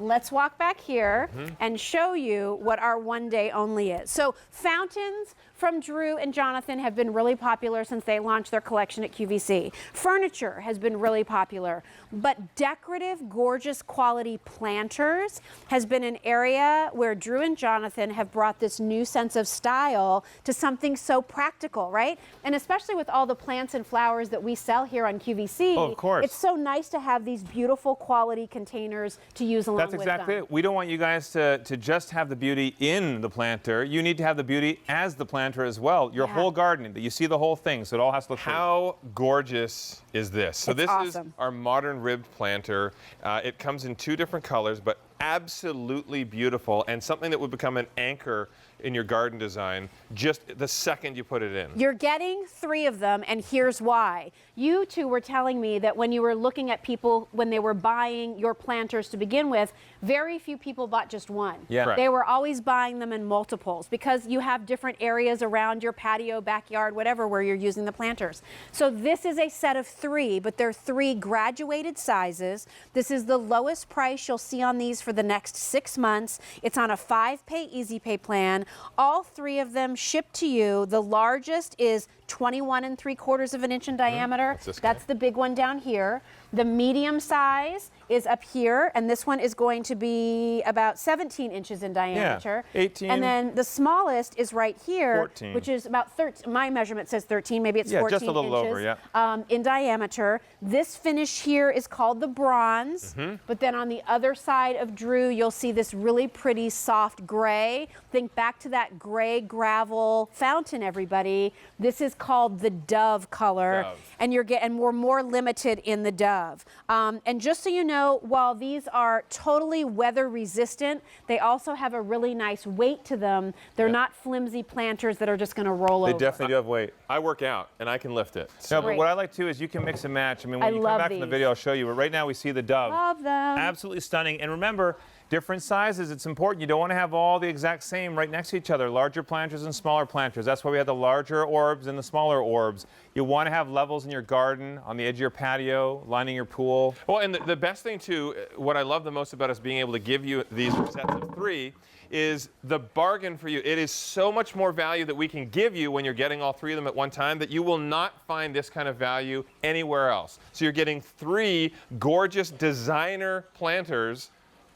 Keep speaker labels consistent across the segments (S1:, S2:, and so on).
S1: let's walk back here and show you what our one day only is. So fountains from Drew and Jonathan have been really popular since they launched their collection at QVC. Furniture has been really popular, but decorative, gorgeous quality planters has been an area where Drew and Jonathan have brought this new sense of style to something so practical, right? And especially with all the plants and flowers that we sell here on QVC,
S2: of course.
S1: It's so nice to have these beautiful quality containers to use along with them.
S2: That's exactly it. We don't want you guys to just have the beauty in the planter. You need to have the beauty as the planter as well. Your whole garden, that you see the whole thing, so it all has to look
S3: How gorgeous is this? So this
S1: awesome.
S3: is our modern ribbed planter. It comes in 2 different colors, but absolutely beautiful, and something that would become an anchor in your garden design just the second you put it in.
S1: You're getting 3 of them, and here's why. You two were telling me that when you were looking at people, when they were buying your planters to begin with, very few people bought just one.
S2: Yeah.
S3: Correct.
S1: They were always buying them in multiples because you have different areas around your patio, backyard, whatever, where you're using the planters. So this is a set of 3, but they're 3 graduated sizes. This is the lowest price you'll see on these for the next 6 months. It's on a 5-pay easy pay plan. All 3 of them shipped to you. The largest is 21 3/4 inches in diameter. That's the big one down here. The medium size is up here, and this one is going to be about 17 inches in diameter.
S2: 18.
S1: And then the smallest is right here,
S2: 14.
S1: which is about 13. My measurement says 13, maybe it's 14
S2: just a little
S1: inches
S2: over,
S1: in diameter. This finish here is called the bronze, but then on the other side of Drew, you'll see this really pretty soft gray. Think back to that gray gravel fountain, everybody. This is called the Dove color, and we're more limited in the Dove. And just so you know, while these are totally weather resistant, they also have a really nice weight to them. They're not flimsy planters that are just going to roll over.
S2: They definitely do have weight.
S3: I work out, and I can lift it.
S2: No, but what I like too is you can mix and match. I mean, when you come back from the video, I'll show you. But right now we see the Dove.
S1: Love them.
S2: Absolutely stunning. And remember, different sizes. It's important. You don't want to have all the exact same right next to each other. Larger planters and smaller planters. That's why we have the larger orbs and the smaller orbs. You want to have levels in your garden, on the edge of your patio, lining your pool.
S3: Well, and the best thing too, what I love the most about us being able to give you these sets of 3 is the bargain for you. It is so much more value that we can give you when you're getting all 3 of them at one time that you will not find this kind of value anywhere else. So you're getting 3 gorgeous designer planters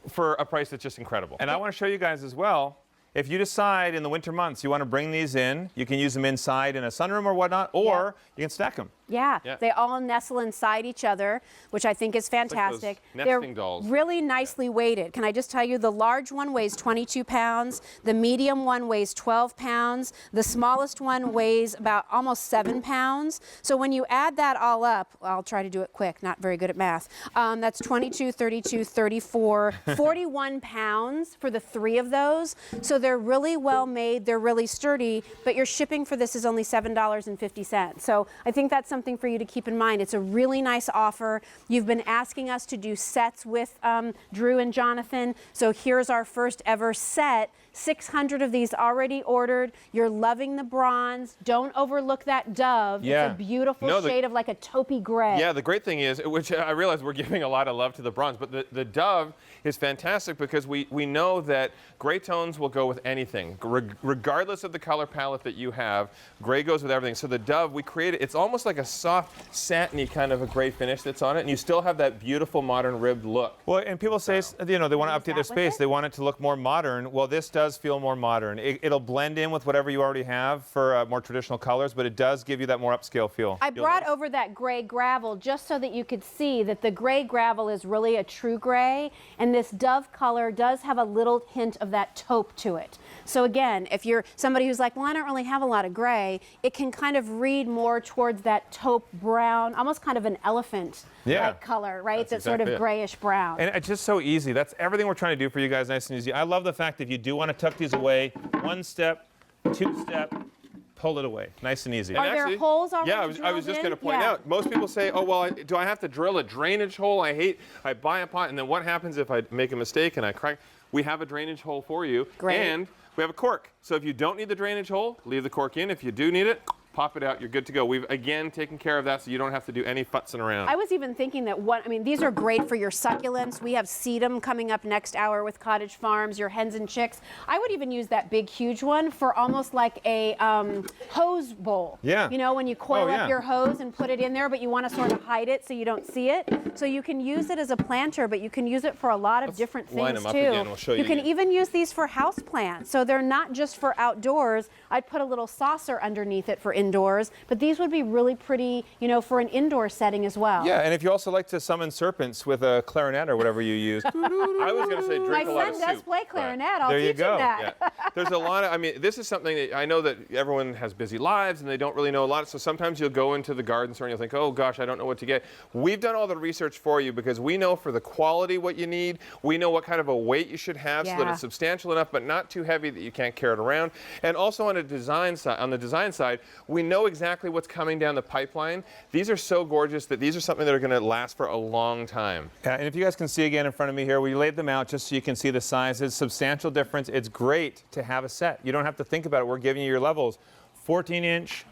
S3: for a price that's just incredible.
S2: And I want to show you guys as well, if you decide in the winter months you want to bring these in, you can use them inside in a sunroom or whatnot, or you can stack them.
S1: Yeah, they all nestle inside each other, which I think is fantastic.
S3: Like those nesting dolls.
S1: Really nicely weighted. Can I just tell you, the large one weighs 22 pounds, the medium one weighs 12 pounds, the smallest one weighs about almost 7 pounds. So when you add that all up, I'll try to do it quick, not very good at math. That's 22, 32, 34, 41 pounds for the 3 of those. So they're really well made, they're really sturdy, but your shipping for this is only $7.50. So I think that's something for you to keep in mind. It's a really nice offer. You've been asking us to do sets with Drew and Jonathan, so here's our first ever set. 600 of these already ordered. You're loving the bronze. Don't overlook that Dove.
S2: Yeah.
S1: It's a beautiful shade of like a taupey gray.
S3: Yeah, the great thing is, which I realize we're giving a lot of love to the bronze, but the Dove is fantastic because we know that gray tones will go with anything. Regardless of the color palette that you have, gray goes with everything. So the Dove, we created, it's almost like a soft, satiny kind of a gray finish that's on it, and you still have that beautiful modern ribbed look.
S2: Well, and people say, you know, they want to update their space. They want it to look more modern. Well, this does feel more modern. It'll blend in with whatever you already have for more traditional colors, but it does give you that more upscale feel.
S1: I brought over that gray gravel just so that you could see that the gray gravel is really a true gray, and this Dove color does have a little hint of that taupe to it. So again, if you're somebody who's like, well, I don't really have a lot of gray, it can kind of read more towards that taupe brown, almost kind of an elephant color, right? That's sort of grayish brown.
S2: And it's just so easy. That's everything we're trying to do for you guys, nice and easy. I love the fact that if you do want to tuck these away, 1 step, 2 step, pull it away. Nice and easy.
S1: Are there holes already
S3: Yeah, I was just going to point out, most people say, oh, well, do I have to drill a drainage hole? I buy a pot, and then what happens if I make a mistake and I crack? We have a drainage hole for you.
S1: Great.
S3: And we have a cork. So if you don't need the drainage hole, leave the cork in. If you do need it, pop it out, you're good to go. We've again taken care of that so you don't have to do any futzing around.
S1: I was even thinking that these are great for your succulents. We have sedum coming up next hour with Cottage Farms, your hens and chicks. I would even use that big, huge one for almost like a hose bowl.
S2: Yeah.
S1: You know, when you coil
S2: Oh, yeah.
S1: up your hose and put it in there, but you want to sort of hide it so you don't see it. So you can use it as a planter, but you can use it for a lot of different
S3: line
S1: things
S3: them up
S1: too.
S3: again. We'll show you
S1: can
S3: again.
S1: even use these for house plants. So they're not just for outdoors. I'd put a little saucer underneath it for indoors, but these would be really pretty, you know, for an indoor setting as well.
S2: Yeah, and if you also like to summon serpents with a clarinet or whatever you use.
S3: I was going to say drink
S1: My
S3: a lot of
S1: son
S3: soup.
S1: does play clarinet. I'll
S2: There you
S1: teach
S2: go.
S1: him that.
S3: Yeah. There's a lot of, I mean, this is something that I know that everyone has busy lives and they don't really know a lot. So sometimes you'll go into the garden store and you'll think, oh gosh, I don't know what to get. We've done all the research for you because we know for the quality what you need. We know what kind of a weight you should have so that
S1: Yeah.
S3: it's substantial enough but not too heavy that you can't carry it around. And also on the design side, we know exactly what's coming down the pipeline. These are so gorgeous that these are something that are going to last for a long time.
S2: And if you guys can see again in front of me here, we laid them out just so you can see the sizes. Substantial difference. It's great to have a set. You don't have to think about it. We're giving you your levels. 14-inch,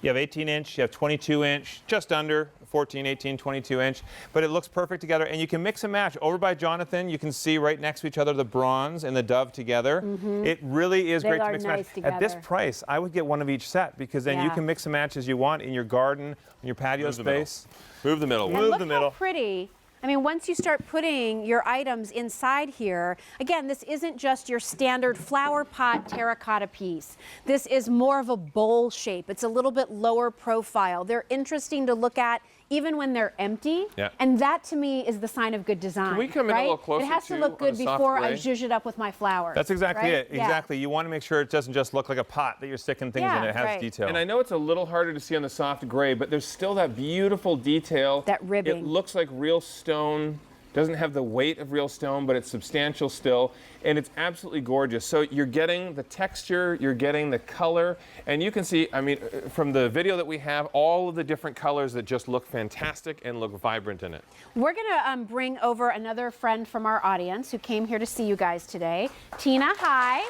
S2: you have 18-inch, you have 22-inch, just under 14, 18, 22-inch. But it looks perfect together. And you can mix and match. Over by Jonathan, you can see right next to each other the bronze and the dove together. It really is
S1: They
S2: great to
S1: are
S2: mix and match.
S1: nice
S2: At this
S1: together.
S2: price, I would get one of each set because then you
S1: Yeah.
S2: can mix and match as you want in your garden, in your patio
S3: Move the middle.
S2: space.
S3: Move the middle.
S1: And
S2: Move
S1: look
S2: the middle.
S1: how pretty. I mean, once you start putting your items inside here, again, this isn't just your standard flower pot terracotta piece. This is more of a bowl shape. It's a little bit lower profile. They're interesting to look at even when they're empty.
S3: Yeah.
S1: And that to me is the sign of good design.
S3: Can we come in a
S1: right?
S3: little closer
S1: It has to
S3: too,
S1: look
S3: on
S1: good
S3: a soft
S1: before I
S3: gray?
S1: zhuzh it up with my flowers.
S2: That's exactly
S1: right?
S2: it.
S1: Yeah.
S2: Exactly. You want to make sure it doesn't just look like a pot that you're sticking things in.
S1: Yeah,
S2: It has
S1: right.
S2: detail.
S3: And I know it's a little harder to see on the soft gray, but there's still that beautiful detail.
S1: That ribbing.
S3: It looks like real stone. Doesn't have the weight of real stone, but it's substantial still, and it's absolutely gorgeous. So you're getting the texture, you're getting the color, and you can see, I mean, from the video that we have, all of the different colors that just look fantastic and look vibrant in it.
S1: We're going to bring over another friend from our audience who came here to see you guys today. Tina, hi.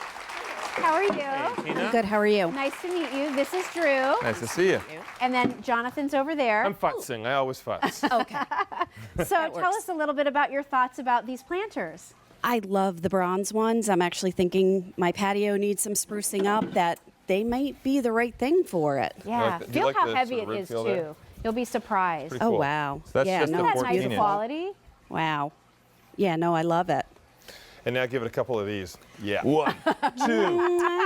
S1: How are you?
S2: Tina?
S4: Good, how are you?
S1: Nice to meet you. This is Drew.
S2: Nice to see you.
S1: And then Jonathan's over there.
S3: I'm futzing, I always futz.
S4: Okay.
S1: So tell
S4: works.
S1: us a little bit about your thoughts about these planters.
S4: I love the bronze ones. I'm actually thinking my patio needs some sprucing up, that they might be the right thing for it.
S1: Yeah.
S3: do you
S1: Feel
S3: like
S1: how
S3: the
S1: heavy
S3: sort of
S1: it
S3: rib
S1: is,
S3: feel
S1: too.
S3: there?
S1: You'll be surprised.
S3: Pretty
S4: Oh,
S3: cool.
S4: wow.
S2: So that's
S4: yeah,
S2: just
S4: no,
S2: the
S1: Isn't that
S4: it's
S2: 14
S1: nice
S2: inch.
S4: beautiful.
S1: quality?
S4: Wow. Yeah, no, I love it.
S3: And now give it a couple of these. Yeah.
S2: 1, 2,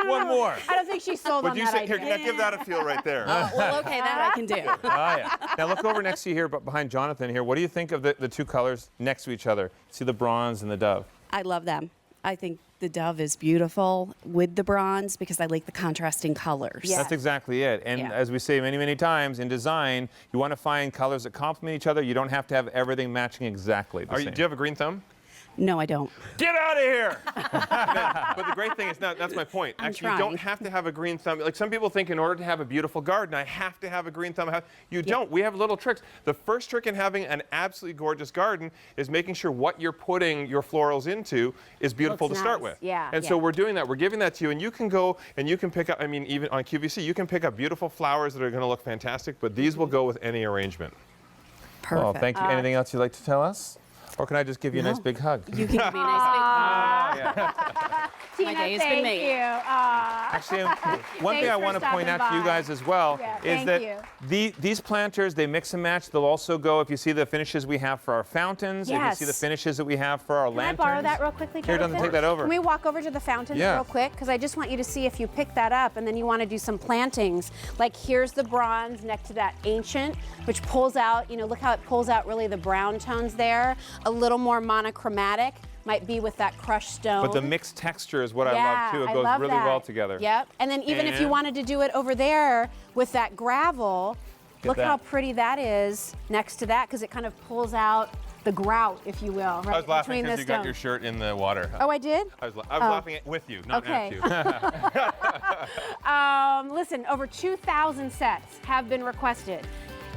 S2: one more.
S1: I don't think she's sold
S3: Would
S1: on
S3: you
S1: that
S3: say,
S1: idea.
S3: here, now give that a feel right there.
S4: Well, okay, that I can do.
S2: Yeah. Now look over next to you here, but behind Jonathan here. What do you think of the two colors next to each other? See the bronze and the dove.
S4: I love them. I think the dove is beautiful with the bronze because I like the contrasting colors.
S1: Yeah.
S2: That's exactly it. And
S4: Yeah.
S2: as we say many, many times in design, you want to find colors that complement each other. You don't have to have everything matching exactly the same.
S3: Do you have a green thumb?
S4: No, I don't.
S3: Get out of here! But the great thing is, that's my point. Actually, you don't
S4: trying.
S3: have to have a green thumb. Like some people think in order to have a beautiful garden, I have to have a green thumb. You don't. We have little tricks. The first trick in having an absolutely gorgeous garden is making sure what you're putting your florals into is beautiful
S1: Looks
S3: to start
S1: nice.
S3: with.
S1: Yeah,
S3: And
S1: yeah.
S3: so we're doing that. We're giving that to you, and you can go and you can pick up, I mean, even on QVC, you can pick up beautiful flowers that are going to look fantastic, but these will go with any arrangement.
S4: Perfect.
S2: Well, thank you. Anything else you'd like to tell us? Or can I just give you a nice
S4: No.
S2: big hug?
S4: You can give me a nice big hug.
S1: Tina,
S4: day has been
S1: thank
S4: made.
S1: you. Aw.
S2: Actually, one thing
S1: Thanks
S2: I
S1: for
S2: want to point
S1: stopping
S2: out to you
S1: by.
S2: guys as well
S1: Yeah,
S2: is
S1: thank
S2: that
S1: you.
S2: these planters, they mix and match. They'll also go, if you see the finishes we have for our fountains, if you see the
S1: Yes.
S2: finishes that we have for our
S1: Can I
S2: lanterns.
S1: borrow that real quickly,
S2: Here,
S1: Jonathan?
S2: Jonathan, take that over.
S1: Can we walk over to the fountains
S2: Yeah.
S1: real quick? Because I just want you to see if you pick that up and then you want to do some plantings. Like here's the bronze next to that ancient, which pulls out, you know, look how it pulls out really the brown tones there. A little more monochromatic. Might be with that crushed stone.
S2: But the mixed texture is what I
S1: yeah,
S2: love too. It
S1: I
S2: goes
S1: love
S2: really
S1: that.
S2: well together.
S1: Yep. And then even if you
S2: And-
S1: wanted to do it over there with that gravel,
S2: Get
S1: look
S2: that.
S1: how pretty that is next to that because it kind of pulls out the grout, if you will, right
S3: I was laughing
S1: between the
S3: because you got
S1: stone.
S3: your shirt in the water.
S1: Oh, I did?
S3: I was laughing with you, not at
S1: Okay.
S3: you.
S1: Listen, over 2,000 sets have been requested.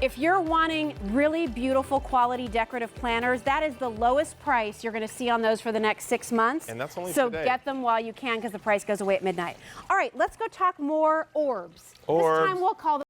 S1: If you're wanting really beautiful quality decorative planters, that is the lowest price you're going to see on those for the next 6 months.
S3: And that's only
S1: so
S3: today.
S1: get them while you can because the price goes away at midnight. All right, let's go talk more orbs.
S2: Orbs.
S1: This time we'll call them